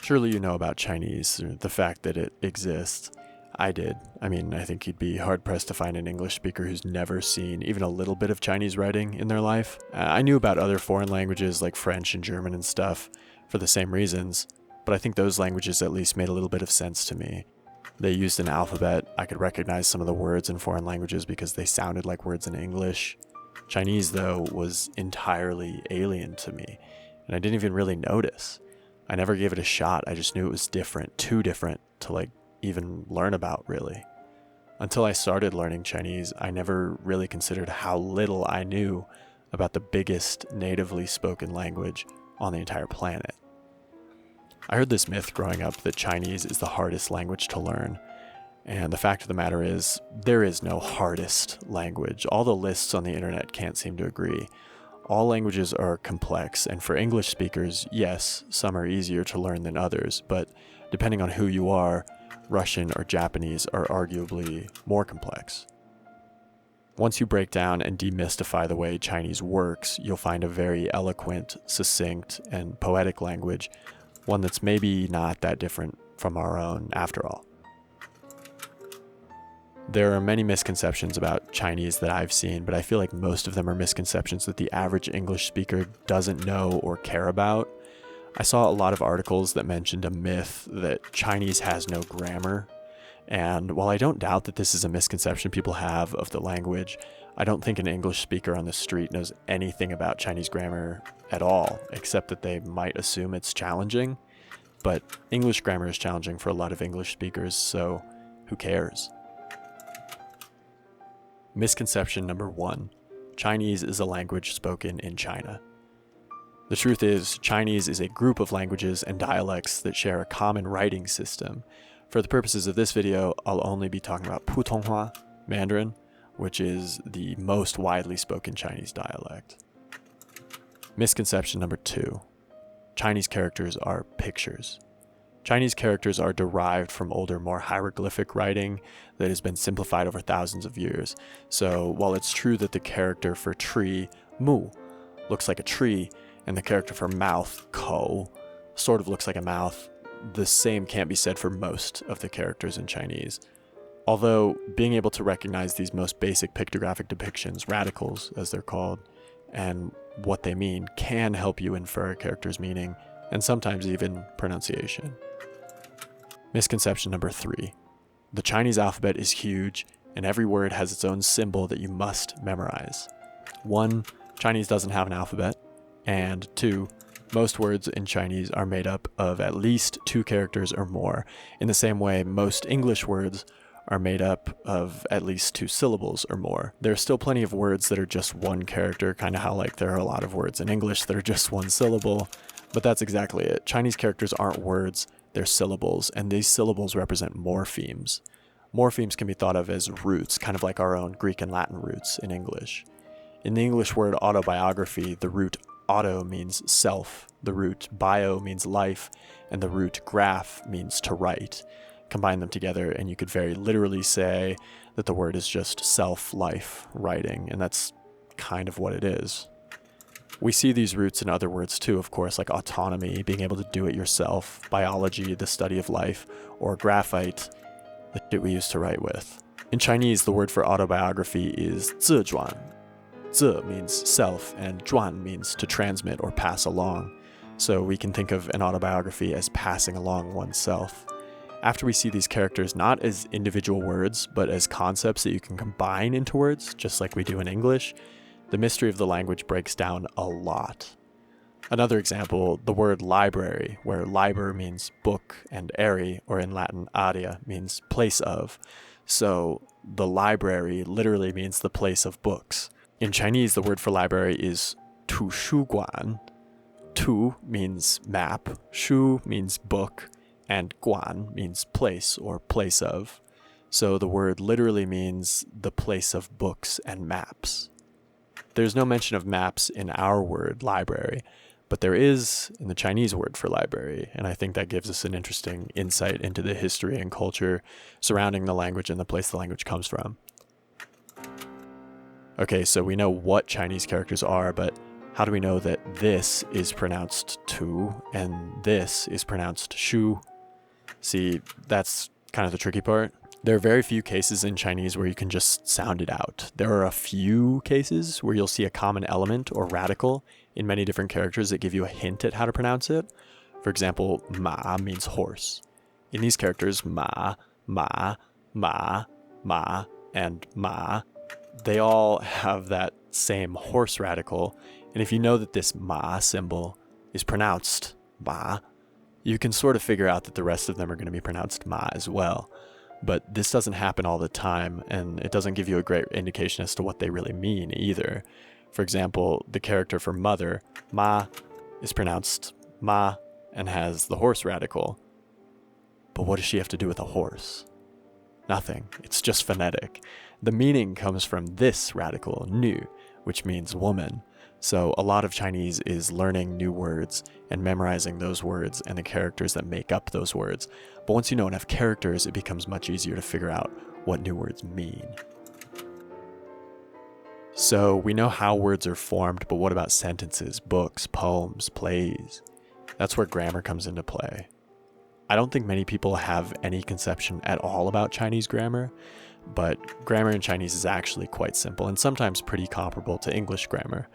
Surely you know about Chinese, or the fact that it exists. I did. I mean, I think you'd be hard-pressed to find an English speaker who's never seen even a little bit of Chinese writing in their life. I knew about other foreign languages like French and German and stuff for the same reasons, but I think those languages at least made a little bit of sense to me. They used an alphabet. I could recognize some of the words in foreign languages because they sounded like words in English. Chinese, though, was entirely alien to me, and I didn't even really notice. I never gave it a shot. I just knew it was different, too different to even learn about, really. Until I started learning Chinese, I never really considered how little I knew about the biggest natively spoken language on the entire planet. I heard this myth growing up that Chinese is the hardest language to learn, and the fact of the matter is, there is no hardest language. All the lists on the internet can't seem to agree. All languages are complex, and for English speakers, yes, some are easier to learn than others, but depending on who you are, Russian or Japanese are arguably more complex. Once you break down and demystify the way Chinese works, you'll find a very eloquent, succinct, and poetic language, one that's maybe not that different from our own after all. There are many misconceptions about Chinese that I've seen, but I feel like most of them are misconceptions that the average English speaker doesn't know or care about. I saw a lot of articles that mentioned a myth that Chinese has no grammar, and while I don't doubt that this is a misconception people have of the language, I don't think an English speaker on the street knows anything about Chinese grammar at all, except that they might assume it's challenging. But English grammar is challenging for a lot of English speakers, so who cares? Misconception number 1. Chinese is a language spoken in China. The truth is, Chinese is a group of languages and dialects that share a common writing system. For the purposes of this video, I'll only be talking about Putonghua, Mandarin, which is the most widely spoken Chinese dialect. Misconception number 2. Chinese characters are pictures. Chinese characters are derived from older, more hieroglyphic writing that has been simplified over thousands of years. So while it's true that the character for tree, mu, looks like a tree, and the character for mouth, kou, sort of looks like a mouth, the same can't be said for most of the characters in Chinese. Although being able to recognize these most basic pictographic depictions, radicals as they're called, and what they mean can help you infer a character's meaning, and sometimes even pronunciation. Misconception number 3. The Chinese alphabet is huge, and every word has its own symbol that you must memorize. 1. Chinese doesn't have an alphabet, and 2. Most words in Chinese are made up of at least 2 characters or more, in the same way most English words are made up of at least 2 syllables or more. There are still plenty of words that are just 1 character, kind of how there are a lot of words in English that are just 1 syllable, but that's exactly it. Chinese characters aren't words, they're syllables, and these syllables represent morphemes. Morphemes can be thought of as roots, kind of like our own Greek and Latin roots in English. In the English word autobiography, the root auto means self, the root bio means life, and the root graph means to write. Combine them together and you could very literally say that the word is just self-life writing, and that's kind of what it is. We see these roots in other words too, of course, like autonomy, being able to do it yourself, biology, the study of life, or graphite, the shit we used to write with. In Chinese, the word for autobiography is zizhuan. Zi means self, and zhuan means to transmit or pass along. So we can think of an autobiography as passing along oneself. After we see these characters not as individual words, but as concepts that you can combine into words, just like we do in English, the mystery of the language breaks down a lot. Another example, the word library, where liber means book and area, or in Latin area, means place of. So the library literally means the place of books. In Chinese, the word for library is tu shu guan. Tu means map, shu means book, and guan means place or place of. So the word literally means the place of books and maps. There's no mention of maps in our word library, but there is in the Chinese word for library, and I think that gives us an interesting insight into the history and culture surrounding the language and the place the language comes from. Okay, so we know what Chinese characters are, but How do we know that this is pronounced tu and this is pronounced shu? See, that's kind of the tricky part. There are very few cases in Chinese where you can just sound it out. There are a few cases where you'll see a common element or radical in many different characters that give you a hint at how to pronounce it. For example, ma means horse. In these characters, ma, ma, ma, ma, and ma, they all have that same horse radical. And if you know that this ma symbol is pronounced ma, you can sort of figure out that the rest of them are going to be pronounced ma as well. But this doesn't happen all the time, and it doesn't give you a great indication as to what they really mean either. For example, the character for mother, ma, is pronounced ma and has the horse radical. But what does she have to do with a horse? Nothing. It's just phonetic. The meaning comes from this radical, nu, which means woman. So a lot of Chinese is learning new words and memorizing those words and the characters that make up those words. But once you know enough characters, it becomes much easier to figure out what new words mean. So we know how words are formed, but what about sentences, books, poems, plays? That's where grammar comes into play. I don't think many people have any conception at all about Chinese grammar, but grammar in Chinese is actually quite simple and sometimes pretty comparable to English grammar.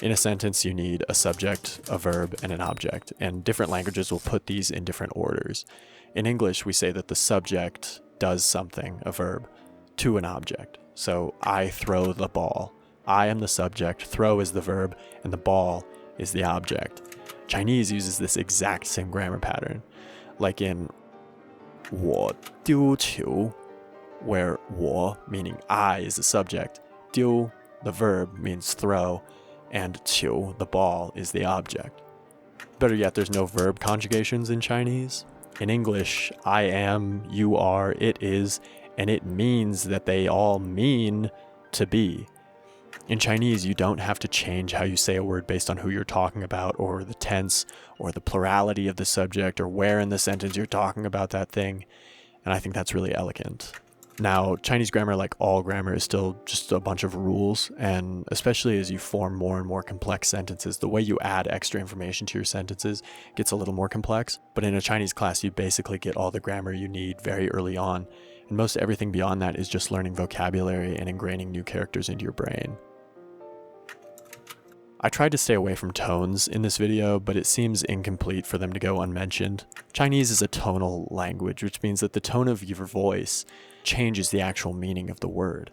In a sentence, you need a subject, a verb, and an object, and different languages will put these in different orders. In English, we say that the subject does something, a verb, to an object. So, I throw the ball. I am the subject, throw is the verb, and the ball is the object. Chinese uses this exact same grammar pattern, like in 我丢球, where 我, meaning I, is the subject, 丢, the verb, means throw, and 球, the ball, is the object. Better yet, there's no verb conjugations in Chinese. In English, I am, you are, it is, and it means that they all mean to be. In Chinese, you don't have to change how you say a word based on who you're talking about, or the tense, or the plurality of the subject, or where in the sentence you're talking about that thing. And I think that's really elegant. Now, Chinese grammar, like all grammar, is still just a bunch of rules, and especially as you form more and more complex sentences, the way you add extra information to your sentences gets a little more complex. But in a Chinese class, you basically get all the grammar you need very early on, and most everything beyond that is just learning vocabulary and ingraining new characters into your brain. I tried to stay away from tones in this video, but it seems incomplete for them to go unmentioned. Chinese is a tonal language, which means that the tone of your voice changes the actual meaning of the word.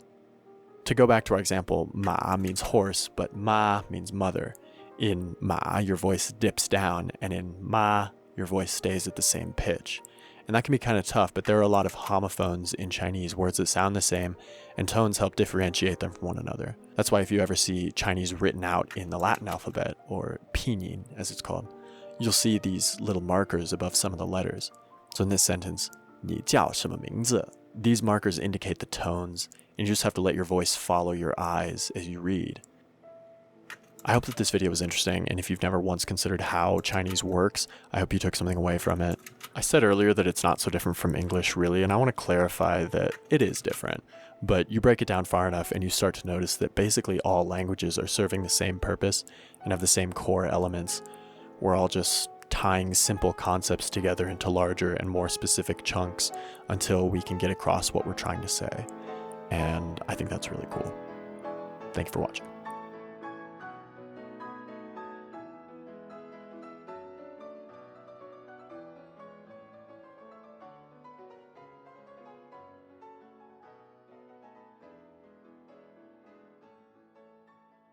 To go back to our example, ma means horse, but ma means mother. In ma, your voice dips down, and in ma, your voice stays at the same pitch. And that can be kind of tough, but there are a lot of homophones in Chinese, words that sound the same, and tones help differentiate them from one another. That's why if you ever see Chinese written out in the Latin alphabet, or pinyin as it's called, you'll see these little markers above some of the letters. So in this sentence, 你叫什么名字? These markers indicate the tones, and you just have to let your voice follow your eyes as you read. I hope that this video was interesting, and if you've never once considered how Chinese works, I hope you took something away from it. I said earlier that it's not so different from English, really, and I want to clarify that it is different. But you break it down far enough and you start to notice that basically all languages are serving the same purpose and have the same core elements. We're all just tying simple concepts together into larger and more specific chunks until we can get across what we're trying to say. And I think that's really cool. Thank you for watching.